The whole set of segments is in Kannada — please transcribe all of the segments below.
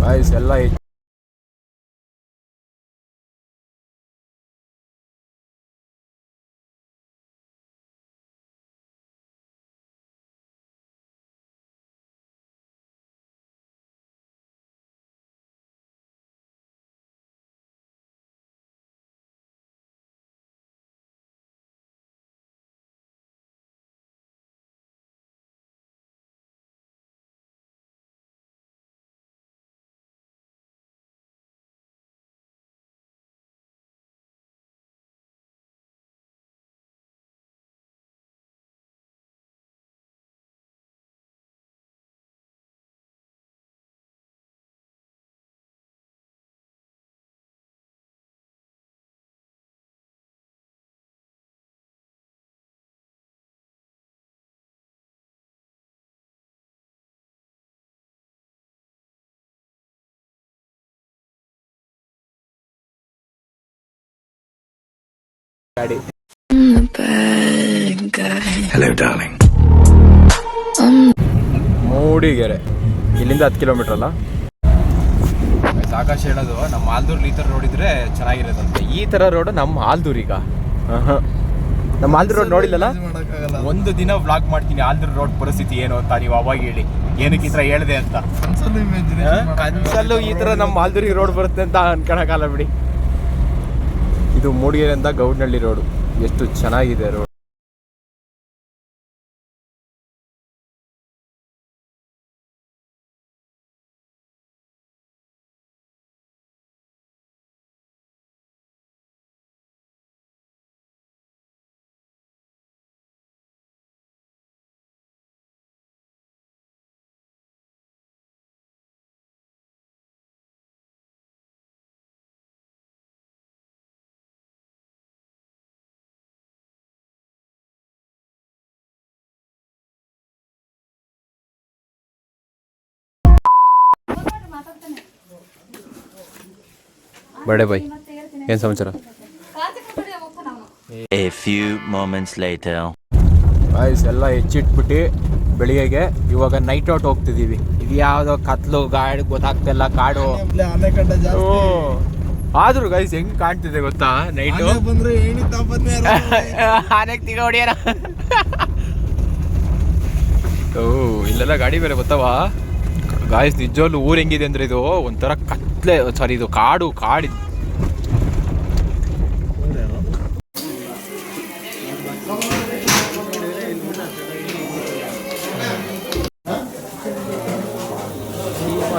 ಗಾಯ್ಸ್ ಎಲ್ಲ ಗಾಡಿ. Hello, darling. ಮೂಡಿಗೆರೆ ಇಲ್ಲಿಂದ 10 ಕಿಲೋಮೀಟರ್ ಅಲ್ಲ. ಆಕಾಶ ಹೇಳೋದು ನಮ್ಮ ಆಲ್ದೂರ್ಲಿ ಈ ಥರ ರೋಡ್ ಇದ್ರೆ ಚೆನ್ನಾಗಿರೋದಂತೆ. ಈ ಥರ ರೋಡ್ ನಮ್ಮ ಆಲ್ದೂರ್ ಈಗ ನಮ್ಮ ಆಲ್ದೂರ್ ರೋಡ್ ನೋಡಿಲ್ಲಲ್ಲ. ಒಂದು ದಿನ ವ್ಲಾಗ್ ಮಾಡ್ತೀನಿ ಆಲ್ದೂರ್ ರೋಡ್ ಪರಿಸ್ಥಿತಿ ಏನು ಅಂತ, ನೀವು ಅವಾಗ ಹೇಳಿ ಏನಕ್ಕೆ ಈ ಥರ ಹೇಳಿದೆ ಅಂತ. ಕನ್ಸಲ್ಲೂ ಈ ಥರ ನಮ್ಮ ಆಲ್ದೂರಿಗೆ ರೋಡ್ ಬರುತ್ತೆ ಅಂತ ಅನ್ಕೊಳಕ್ಕಾಗಲ್ಲ ಬಿಡಿ. ಇದು ಮೂಡಿಗೆರೆಯಿಂದ ಗೌಡ್ನಹಳ್ಳಿ ರೋಡು, ಎಷ್ಟು ಚೆನ್ನಾಗಿದೆ ರೋಡ್. ಬಡೆ ಬಾಯ್, ಏನು ಸಮಾಚಾರ? A few moments later. Guys ಎಲ್ಲ ಹೆಚ್ಚಿಟ್ಬಿಟ್ಟು ಬೆಳಿಗ್ಗೆಗೆ ಇವಾಗ ನೈಟ್ ಔಟ್ ಹೋಗ್ತಿದ್ದೀವಿ. ಇದು ಯಾವುದೋ ಕತ್ಲು ಗಾಡಿ ಗೊತ್ತಾಗ್ತಿಲ್ಲ, ಕಾಡು. ಆದ್ರೂ ಗೈಸ್ ಹೆಂಗ್ ಕಾಣ್ತಿದೆ ಗೊತ್ತಾ ನೈಟು? ಆನೆಗೆ ತಿಗ ಹೊಡಿಯಾರ. ಓ ಇಲ್ಲೆಲ್ಲ ಗಾಡಿ ಬೇರೆ ಗೊತ್ತವ ಗಾಯ್ಸ್. ನಿಜವಲ್ಲೂ ಊರು ಹೆಂಗಿದೆ ಅಂದ್ರೆ ಇದು ಒಂಥರ ಕತ್ಲೆ, ಸಾರಿ ಇದು ಕಾಡು.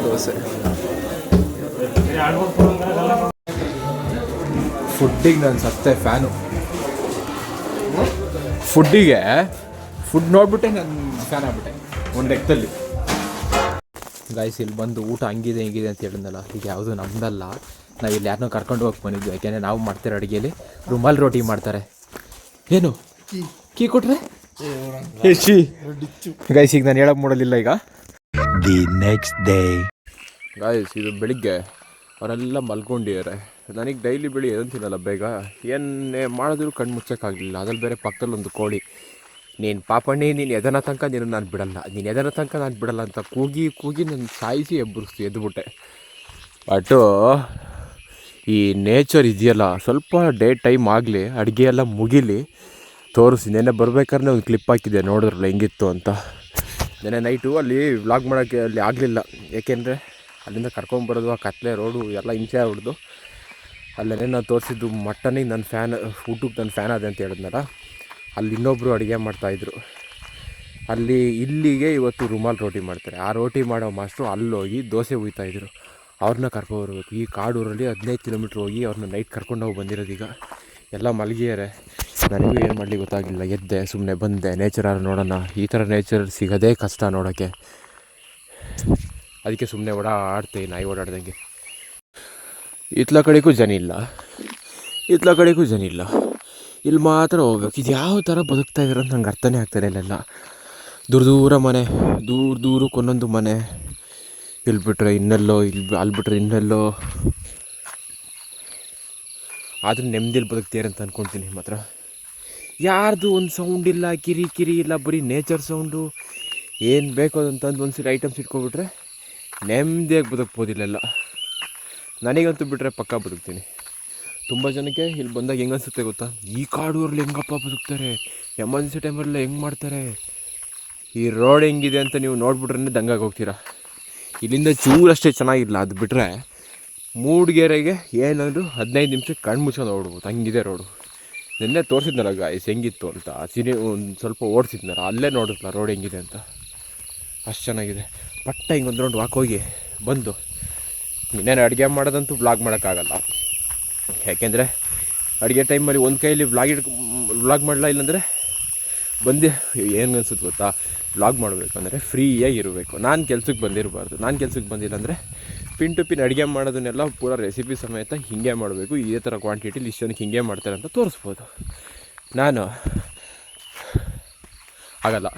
ದೋಸೆ ಫುಡ್ಡಿಗೆ ನಾನು ಸತ್ತೆ ಫ್ಯಾನು. ಫುಡ್ ನೋಡ್ಬಿಟ್ಟೆ ನಾನು ಫ್ಯಾನ್ ಆಗ್ಬಿಟ್ಟೆ ಒಂದು ಲೆಕ್ಕದಲ್ಲಿ. ಗಾಯ್ಸ್ ಇಲ್ಲಿ ಬಂದು ಊಟ ಹಂಗಿದೆ ಅಂತ ಹೇಳಿದ್ನಲ್ಲ, ಈಗ ಯಾವುದು ನಮ್ದಲ್ಲ. ನಾವು ಇಲ್ಲಿ ಯಾರನ್ನೋ ಕರ್ಕೊಂಡು ಹೋಗಿ ಬಂದಿದ್ವಿ. ಯಾಕೆಂದರೆ ನಾವು ಮಾಡ್ತಾರೆ ಅಡುಗೆಯಲ್ಲಿ ರುಮಾಲ್ ರೋಟಿ ಮಾಡ್ತಾರೆ. ಏನು ಕೀ ಕೊಟ್ರೆ ಗಾಯ್ಸ್ ಈಗ ನಾನು ಹೇಳಕ್ ಮಾಡೋದಿಲ್ಲ. ಈಗ The next day. ಗಾಯ್ಸ್ ಇದು ಬೆಳಿಗ್ಗೆ ಅವರೆಲ್ಲ ಮಲ್ಕೊಂಡಿದ್ದಾರೆ. ನನಗೆ ಡೈಲಿ ಬೆಳಿ ಎದಂತಿನಲ್ಲ ಬೇಗ, ಏನೇ ಮಾಡಿದ್ರು ಕಣ್ಣು ಮುಚ್ಚೋಕ್ಕಾಗಲಿಲ್ಲ. ಅದ್ರಲ್ಲಿ ಬೇರೆ ಪಕ್ಕದಲ್ಲಿ ಒಂದು ಕೋಳಿ, ನೀನು ಪಾಪಣ್ಣಿ ನೀನು ಎದನ ತನಕ ನಾನು ಬಿಡಲ್ಲ ಅಂತ ಕೂಗಿ ನನ್ನ ಸಾಯಿಸಿ ಎದ್ದುಬಿಟ್ಟೆ. ಬಟ್ಟು ಈ ನೇಚರ್ ಇದೆಯಲ್ಲ, ಸ್ವಲ್ಪ ಡೇ ಟೈಮ್ ಆಗಲಿ, ಅಡುಗೆ ಎಲ್ಲ ಮುಗಿಲಿ, ತೋರಿಸಿ. ನೆನ್ನೆ ಬರ್ಬೇಕಾದ್ರೆ ಒಂದು ಕ್ಲಿಪ್ ಹಾಕಿದ್ದೆ, ನೋಡಿದ್ರಲ್ಲ ಹೆಂಗಿತ್ತು ಅಂತ. ನೆನ್ನೆ ನೈಟು ಅಲ್ಲಿ ವ್ಲಾಗ್ ಮಾಡೋಕ್ಕೆ ಅಲ್ಲಿ ಆಗಲಿಲ್ಲ. ಏಕೆಂದರೆ ಅಲ್ಲಿಂದ ಕರ್ಕೊಂಬರೋದು ಆ ಕತ್ಲೆ ರೋಡು ಎಲ್ಲ ಹಿಂಸೆ ಆಗ್ಬಿಡ್ದು. ಅಲ್ಲೇ ನಾನು ತೋರಿಸಿದ್ದು ಮಟನಿಗೆ ನನ್ನ ಫ್ಯಾನ್, ಊಟಕ್ಕೆ ನನ್ನ ಫ್ಯಾನ್ ಅದೇ ಅಂತ ಹೇಳಿದ್ನಲ್ಲ, ಅಲ್ಲಿ ಇನ್ನೊಬ್ಬರು ಅಡುಗೆ ಮಾಡ್ತಾಯಿದ್ರು. ಇಲ್ಲಿಗೆ ಇವತ್ತು ರುಮಾಲ್ ರೋಟಿ ಮಾಡ್ತಾರೆ. ಆ ರೋಟಿ ಮಾಡೋ ಮಾಸ್ಟ್ರು ಅಲ್ಲೋಗಿ ದೋಸೆ ಹುಯ್ತಾಯಿದ್ರು. ಅವ್ರನ್ನ ಕರ್ಕೊಬರ್ಬೇಕು. ಈ ಕಾಡೂರಲ್ಲಿ 15 ಕಿಲೋಮೀಟ್ರ್ ಹೋಗಿ ಅವ್ರನ್ನ ನೈಟ್ ಕರ್ಕೊಂಡು ಹೋಗಿ ಬಂದಿರೋದೀಗ. ಎಲ್ಲ ಮಲಗಿದ್ದಾರೆ. ನನಗೂ ಏನು ಮಾಡಲಿ ಗೊತ್ತಾಗಲಿಲ್ಲ. ಎದ್ದೆ ಸುಮ್ಮನೆ ಬಂದೆ, ನೇಚರ್ ನೋಡೋಣ. ಈ ಥರ ನೇಚರ್ ಸಿಗೋದೇ ಕಷ್ಟ ನೋಡೋಕ್ಕೆ. ಅದಕ್ಕೆ ಸುಮ್ಮನೆ ಆಡ್ತೀನಿ, ನಾಯಿ ಓಡಾಡ್ದಂಗೆ. ಇತ್ಲ ಕಡೆಗೂ ಜನ ಇಲ್ಲ, ಇಲ್ಲಿ ಮಾತ್ರ ಹೋಗ್ಬೇಕು. ಇದು ಯಾವ ಥರ ಬದುಕ್ತಾ ಇದ್ದಾರೆ ಅಂತ ನಂಗೆ ಅರ್ಥನೇ ಆಗ್ತಾಯಿಲ್ಲ. ಇಲ್ಲೆಲ್ಲ ದೂರ ಮನೆ, ದೂರಕ್ಕೆ ಒಂದೊಂದು ಮನೆ. ಇಲ್ಲಿ ಬಿಟ್ಟರೆ ಇನ್ನೆಲ್ಲೋ, ಅಲ್ಲಿ ಬಿಟ್ಟರೆ ಇನ್ನೆಲ್ಲೋ. ಆದರೂ ನೆಮ್ಮದಿಯಲ್ಲಿ ಬದುಕ್ತೀರ ಅಂತ ಅಂದ್ಕೊಳ್ತೀನಿ. ಮಾತ್ರ ಯಾರ್ದು ಒಂದು ಸೌಂಡ್ ಇಲ್ಲ, ಕಿರಿ ಇಲ್ಲ, ಬರೀ ನೇಚರ್ ಸೌಂಡು. ಏನು ಬೇಕೋ ಅಂತಂದು ಒಂದ್ಸರಿ ಐಟಮ್ಸ್ ಇಟ್ಕೊಬಿಟ್ರೆ ನೆಮ್ಮದಿಯಾಗಿ ಬದುಕ್ಬೋದಿಲ್ಲೆಲ್ಲ. ನನಗಂತೂ ಬಿಟ್ಟರೆ ಪಕ್ಕ ಬದುಕ್ತೀನಿ. ತುಂಬ ಜನಕ್ಕೆ ಇಲ್ಲಿ ಬಂದಾಗ ಹೆಂಗೆ ಅನಿಸುತ್ತೆ ಗೊತ್ತಾ, ಈ ಕಾಡೂರಲ್ಲಿ ಹೆಂಗಪ್ಪ ಬದುಕ್ತಾರೆ, ಎಮರ್ಜೆನ್ಸಿ ಟೈಮಲ್ಲ ಹೆಂಗೆ ಮಾಡ್ತಾರೆ, ಈ ರೋಡ್ ಹೆಂಗಿದೆ ಅಂತ ನೀವು ನೋಡ್ಬಿಟ್ರೆ ದಂಗಾಗಿ ಹೋಗ್ತೀರಾ. ಇಲ್ಲಿಂದ ಚೂರಷ್ಟೇ ಚೆನ್ನಾಗಿಲ್ಲ, ಅದು ಬಿಟ್ಟರೆ ಮೂಡಿಗೆರೆಗೆ ಏನಾದರೂ 15 ನಿಮಿಷಕ್ಕೆ ಕಣ್ಣು ಮುಚ್ಕೊಂಡು ಹೋಗ್ಬಿಡ್ಬೋದು, ಹಂಗಿದೆ ರೋಡು. ನಿನ್ನೆ ತೋರಿಸಿದ್ನಲ್ಲ ಗಾಯ್ಸ್ ಹೆಂಗಿತ್ತು ಅಂತ, ಒಂದು ಸ್ವಲ್ಪ ಓಡಿಸಿದ್ನಲ್ಲ, ಅಲ್ಲೇ ನೋಡಿದ್ನಲ್ಲ ರೋಡ್ ಹೆಂಗಿದೆ ಅಂತ. ಅಷ್ಟು ಚೆನ್ನಾಗಿದೆ. ಪಟ್ಟ ಹಿಂಗೆ ಒಂದು ರೌಂಡ್ ವಾಕ್ ಹೋಗಿ ಬಂದು ಇನ್ನೇನು ಅಡುಗೆ ಮಾಡೋದಂತೂ ವ್ಲಾಗ್ ಮಾಡೋಕ್ಕಾಗಲ್ಲ. ಯಾಕೆಂದರೆ ಅಡುಗೆ ಟೈಮಲ್ಲಿ ಒಂದು ಕೈಯಲ್ಲಿ ವ್ಲಾಗ್ ಮಾಡಲ್ಲ, ಇಲ್ಲಾಂದರೆ ಬಂದು ಏನು ಅನ್ಸುತ್ತೆ ಗೊತ್ತಾ, ವ್ಲಾಗ್ ಮಾಡಬೇಕಂದ್ರೆ ಫ್ರೀಯಾಗಿ ಇರಬೇಕು. ನಾನು ಕೆಲ್ಸಕ್ಕೆ ಬಂದಿರಬಾರ್ದು. ನಾನು ಕೆಲ್ಸಕ್ಕೆ ಬಂದಿಲ್ಲ ಅಂದರೆ ಪಿನ್ ಟು ಪಿನ್ ಅಡುಗೆ ಮಾಡೋದನ್ನೆಲ್ಲ ಪೂರ ರೆಸಿಪಿ ಸಮೇತ ಹೀಗೆ ಮಾಡಬೇಕು, ಇದೇ ಥರ ಕ್ವಾಂಟಿಟಿಲಿ ಇಷ್ಟು ಜನಕ್ಕೆ ಹೀಗೆ ಮಾಡ್ತಾರೆ ಅಂತ ತೋರಿಸ್ಬೋದು. ನಾನು ಆಗಲ್ಲ.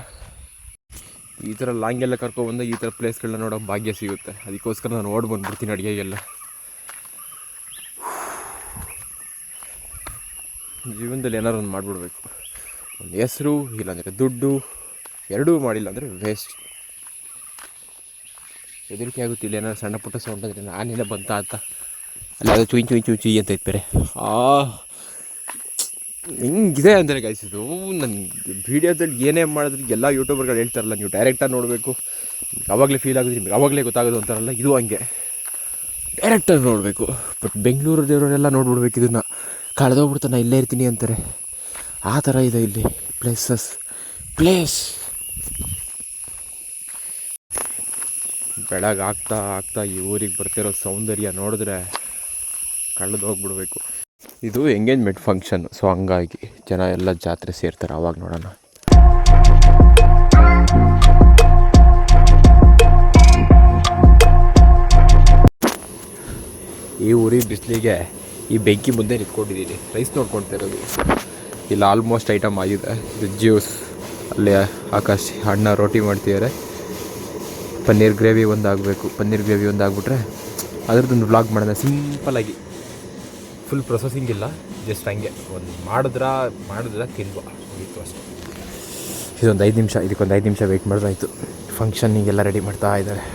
ಈ ಥರ ಲಾಂಗೆಲ್ಲ ಕರ್ಕೊಬಂದಾಗ ಈ ಥರ ಪ್ಲೇಸ್ಗಳನ್ನ ನೋಡೋ ಭಾಗ್ಯ ಸಿಗುತ್ತೆ. ಅದಕ್ಕೋಸ್ಕರ ನಾನು ಓಡಿ ಬಂದುಬಿಡ್ತೀನಿ ಅಡುಗೆಗೆಲ್ಲ. ಜೀವನದಲ್ಲಿ ಏನಾದ್ರು ಒಂದು ಮಾಡಿಬಿಡ್ಬೇಕು. ಒಂದು ಹೆಸರು ಇಲ್ಲಾಂದರೆ ದುಡ್ಡು ಎರಡೂ ಮಾಡಿಲ್ಲ ಅಂದರೆ ವೇಸ್ಟ್. ಹೆದರಿಕೆ ಆಗುತ್ತಿಲ್ಲ ಏನಾದ್ರು ಸಣ್ಣ ಪುಟ್ಟ ಸೌಂಡ್ ಅಂದರೆ ನಾನೆಲ್ಲ ಬಂತ ಅಂತ ಅಲ್ಲ, ಅದು ಚುಯ್ ಚುಯ್ ಚುಯ್ ಚುಯ್ ಅಂತ ಇತ್ತು. ಹಿಂಗಿದೆ ಅಂದರೆ ಗಾಯಿಸಿದ್ದು ನನ್ನ ವೀಡಿಯೋದಲ್ಲಿ ಏನೇ ಮಾಡಿದ್ರೆ ಎಲ್ಲ ಯೂಟ್ಯೂಬರ್ಗಳು ಹೇಳ್ತಾರಲ್ಲ, ನೀವು ಡೈರೆಕ್ಟಾಗಿ ನೋಡಬೇಕು, ಆವಾಗಲೇ ಫೀಲ್ ಆಗೋದು, ನಿಮ್ಗೆ ಆವಾಗಲೇ ಗೊತ್ತಾಗೋದು ಅಂತಾರಲ್ಲ, ಇದು ಹಂಗೆ ಡೈರೆಕ್ಟಾಗಿ ನೋಡಬೇಕು. ಬಟ್ ಬೆಂಗಳೂರು ದೇವರೆಲ್ಲ ನೋಡ್ಬಿಡ್ಬೇಕು, ಇದನ್ನು ಕಳೆದೋಗ್ಬಿಡ್ತಾ ನಾ ಇಲ್ಲೇ ಇರ್ತೀನಿ ಅಂತಾರೆ. ಆ ಥರ ಇದೆ ಇಲ್ಲಿ ಪ್ಲೇಸ್. ಬೆಳಗ್ಗೆ ಆಗ್ತಾ ಈ ಊರಿಗೆ ಬರ್ತಿರೋ ಸೌಂದರ್ಯ ನೋಡಿದ್ರೆ ಕಳೆದೋಗ್ಬಿಡ್ಬೇಕು. ಇದು ಎಂಗೇಜ್ಮೆಂಟ್ ಫಂಕ್ಷನ್, ಸೊ ಹಂಗಾಗಿ ಜನ ಎಲ್ಲ ಜಾತ್ರೆ ಸೇರ್ತಾರೆ. ಆವಾಗ ನೋಡೋಣ. ಈ ಊರಿಗೆ ಬಿಸಿಲಿಗೆ ಈ ಬೆಂಕಿ ಮುಂದೆ ನಿಂತ್ಕೊಂಡಿದ್ದೀನಿ, ರೈಸ್ ನೋಡ್ಕೊಳ್ತಾ ಇರೋದು. ಇಲ್ಲಿ ಆಲ್ಮೋಸ್ಟ್ ಐಟಮ್ ಆಗಿದೆ. ಇದು ಜ್ಯೂಸ್, ಅಲ್ಲಿ ಆಕಾಶ್ ಅಣ್ಣ ರೋಟಿ ಮಾಡ್ತಿದ್ದಾರೆ. ಪನ್ನೀರ್ ಗ್ರೇವಿ ಒಂದು ಆಗಬೇಕು. ಪನ್ನೀರ್ ಗ್ರೇವಿ ಒಂದು ಆಗಿಬಿಟ್ರೆ ಅದ್ರದ್ದೊಂದು ವ್ಲಾಗ್ ಮಾಡೋಣ ಸಿಂಪಲಾಗಿ. ಫುಲ್ ಪ್ರೊಸೆಸಿಂಗ್ ಇಲ್ಲ, ಜಸ್ಟ್ ಹಂಗೆ ಒಂದು ಮಾಡಿದ್ರೆ ತಿನ್ನುವ ಮುಗೀತು ಅಷ್ಟೇ. ಇದೊಂದು 5 ನಿಮಿಷ, ಇದಕ್ಕೊಂದು 5 ನಿಮಿಷ ವೆಯ್ಟ್ ಮಾಡಿದ್ರೆ ಆಯಿತು. ಫಂಕ್ಷನ್ನಿಗೆಲ್ಲ ರೆಡಿ ಮಾಡ್ತಾ ಇದ್ದಾರೆ.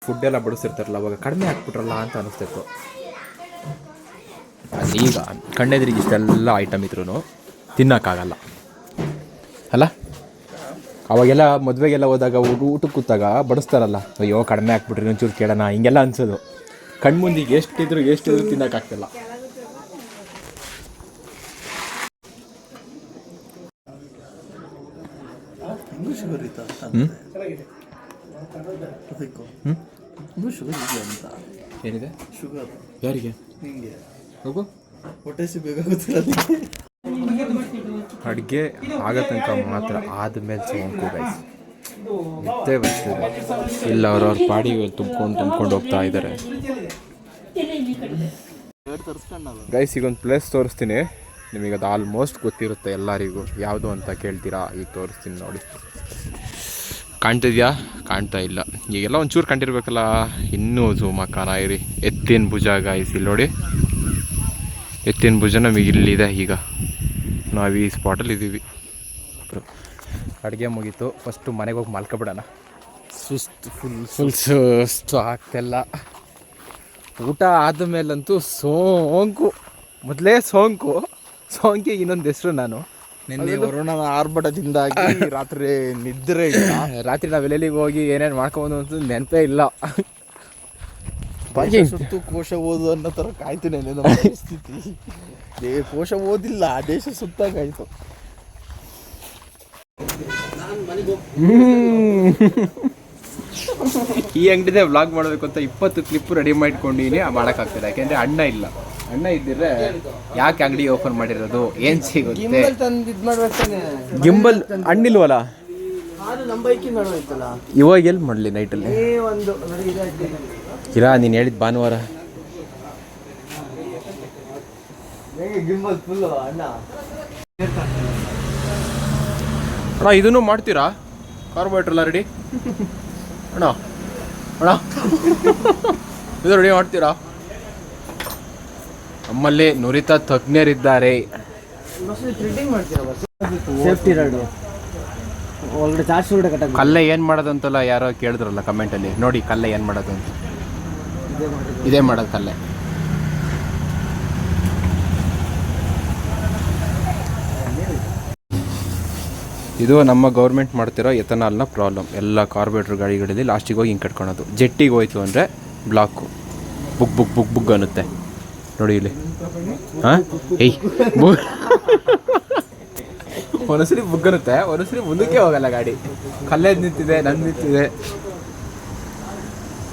ಫುಡ್ಡೆಲ್ಲ ಬಡಿಸಿರ್ತಾರಲ್ಲ, ಅವಾಗ ಕಡಿಮೆ ಹಾಕ್ಬಿಟ್ರಲ್ಲ ಅಂತ ಅನಿಸ್ತಿತ್ತು. ಅದು ಈಗ ಕಣ್ಣೆದ್ರಿಗೆ ಇಷ್ಟೆಲ್ಲ ಐಟಮ್ ಇದ್ರೂ ತಿನ್ನೋಕ್ಕಾಗಲ್ಲ ಅಲ್ಲ. ಅವಾಗೆಲ್ಲ ಮದುವೆಗೆಲ್ಲ ಹೋದಾಗ ಊಟಕ್ಕೆ ಕೂತಾಗ ಬಡಿಸ್ತಾರಲ್ಲ, ಅಯ್ಯೋ ಕಡಿಮೆ ಹಾಕ್ಬಿಟ್ರಿ ಒಂಚೂರು ಕೇಳೋಣ, ಹಿಂಗೆಲ್ಲ ಅನ್ಸೋದು. ಕಣ್ಮುಂದಿಗೆ ಎಷ್ಟಿದ್ರು ತಿನ್ನೋಕ್ಕಾಗ್ತಿಲ್ಲ. ಏನಿದೆ ಶುಗರ್? ಯಾರಿಗೆ? ಹೋಗು. ಹೊಟ್ಟೆ ಬೇಕಾಗುತ್ತಿಲ್ಲ. ಅಡುಗೆ ಆಗೋ ತನಕ ಮಾತ್ರ, ಆದಮೇಲೆ ಸೋಂಕು ಗೈಸ್ ನಿದ್ದೆ ಬರ್ತಿದೆ. ಇಲ್ಲ ಅವ್ರವ್ರ ಪಾಡಿ ತುಂಬ್ಕೊಂಡು ಹೋಗ್ತಾ ಇದ್ದಾರೆ ಗೈಸ್. ಈಗ ಒಂದು ಪ್ಲೇಸ್ ತೋರಿಸ್ತೀನಿ ನಿಮಗೆ, ಅದು ಆಲ್ಮೋಸ್ಟ್ ಗೊತ್ತಿರುತ್ತೆ ಎಲ್ಲರಿಗೂ. ಯಾವುದು ಅಂತ ಕೇಳ್ತೀರಾ? ಈಗ ತೋರಿಸ್ತೀನಿ ನೋಡಿ. ಕಾಣ್ತಿದ್ಯಾ? ಕಾಣ್ತಾ ಇಲ್ಲ. ಈಗೆಲ್ಲ ಒಂಚೂರು ಕಂಡಿರ್ಬೇಕಲ್ಲ. ಇನ್ನೂ ಝೂಮ್ ಹಾಕೋಣ ಇರಿ. ಎತ್ತಿನ ಭುಜ ಗಾಯ್ಸ್, ಇಲ್ಲಿ ನೋಡಿ. ಎತ್ತಿನ ಭುಜ ನಮಗೆ ಇಲ್ಲಿದೆ. ಈಗ ನಾವು ಈ ಸ್ಪಾಟಲ್ಲಿ ಇದ್ದೀವಿ. ಅಡುಗೆ ಮುಗೀತು. ಫಸ್ಟು ಮನೆಗೆ ಹೋಗಿ ಮಲ್ಕೊಬಿಡೋಣ. ಸುಸ್ತು, ಫುಲ್ ಸುಸ್ತು ಆಗ್ತಿಲ್ಲ. ಊಟ ಆದಮೇಲಂತೂ ಸೋಂಕು, ಮೊದಲೇ ಸೋಂಕಿಗೆ ಇನ್ನೊಂದು ಹೆಸರು. ನಾನು ನಿನ್ನೆ ವರುಣನ ಆರ್ಭಟದಿಂದಾಗಿ ರಾತ್ರಿ ನಿದ್ರೆ ಇಲ್ಲ. ರಾತ್ರಿ ನಾವೆಲ್ಲಿಗೆ ಹೋಗಿ ಏನೇನು ಮಾಡ್ಕೊಂಡು ಅಂತ ನೆನಪೇ ಇಲ್ಲ. ಸುತ್ತು ಕೋಶ ಓದು ಅನ್ನೋ ಥರ ಕಾಯ್ತು ನೆನೆ ನಮ್ಮ ಪರಿಸ್ಥಿತಿ. ಕೋಶ ಓದಿಲ್ಲ, ದೇಶ ಸುತ್ತಾಗಾಯ್ತು. ಈ ಅಂಗಡಿದೆ ವ್ಲಾಗ್ ಮಾಡಬೇಕು ಅಂತ 20 ಕ್ಲಿಪ್ ರೆಡಿ ಮಾಡ್ಕೊಂಡಿನಿ, ಮಾಡೋಕ್ಕಾಗ್ತದೆ. ಯಾಕೆಂದರೆ ಅಣ್ಣ ಇಲ್ಲ. ಅಣ್ಣ ಇದ್ದಿದ್ರೆ ಯಾಕೆ ಅಂಗಡಿ ಓಪನ್ ಮಾಡಿರೋದು, ಏನು ಸಿಗುತ್ತೆ? ಗಿಂಬಲ್ ಹಣ್ಣಿಲ್ವಲ್ಲ, ಇವಾಗ ಎಲ್ಲಿ ಮಾಡಲಿ ನೈಟಲ್ಲಿ? ಇಲ್ಲ, ನೀನು ಹೇಳಿದ ಭಾನುವಾರ. ಅಣ್ಣ ಇದನ್ನು ಮಾಡ್ತೀರಾ? ಕಾರ್ಬೋಹೈಡ್ರೇಟ್ ಎಲ್ಲ ರೆಡಿ ಅಣ್ಣ? ಇದು ರೆಡಿ ಮಾಡ್ತೀರಾ? ನಮ್ಮಲ್ಲಿ ನುರಿತ ತಜ್ಞರಿದ್ದಾರೆ. ಕಲ್ಲೆ ಏನು ಮಾಡೋದಂತಲ್ಲ ಯಾರೋ ಕೇಳಿದ್ರಲ್ಲ ಕಮೆಂಟಲ್ಲಿ, ನೋಡಿ ಕಲ್ಲೆ ಏನು ಮಾಡೋದು ಅಂತ. ಇದೇ ಮಾಡೋದು ಕಲ್ಲೆ. ಇದು ನಮ್ಮ ಗೌರ್ಮೆಂಟ್ ಮಾಡ್ತಿರೋ ಎಥನಾಲ್ನ ಪ್ರಾಬ್ಲಮ್. ಎಲ್ಲ ಕಾರ್ಬೋರೇಟರ್ ಗಾಡಿಗಳಲ್ಲಿ ಲಾಸ್ಟಿಗೆ ಹೋಗಿ ಹಿಂಗೆ ಕಟ್ಕೊಳೋದು. ಜೆಟ್ಟಿಗೆ ಹೋಯ್ತು ಅಂದರೆ block book book book book ಅನ್ನುತ್ತೆ. ನೋಡಿ ಇಲ್ಲಿ. ಹಾಂ, ಏಯ್ ಒಂದೊಂದ್ಸರಿ ಬುಗ್ ಅನ್ನುತ್ತೆ, ಒಂದೊಂದ್ಸರಿ ಮುಂದಕ್ಕೆ ಹೋಗಲ್ಲ ಗಾಡಿ. ಕಲ್ಲೇದು ನಿಂತಿದೆ, ನಂದು ನಿಂತಿದೆ.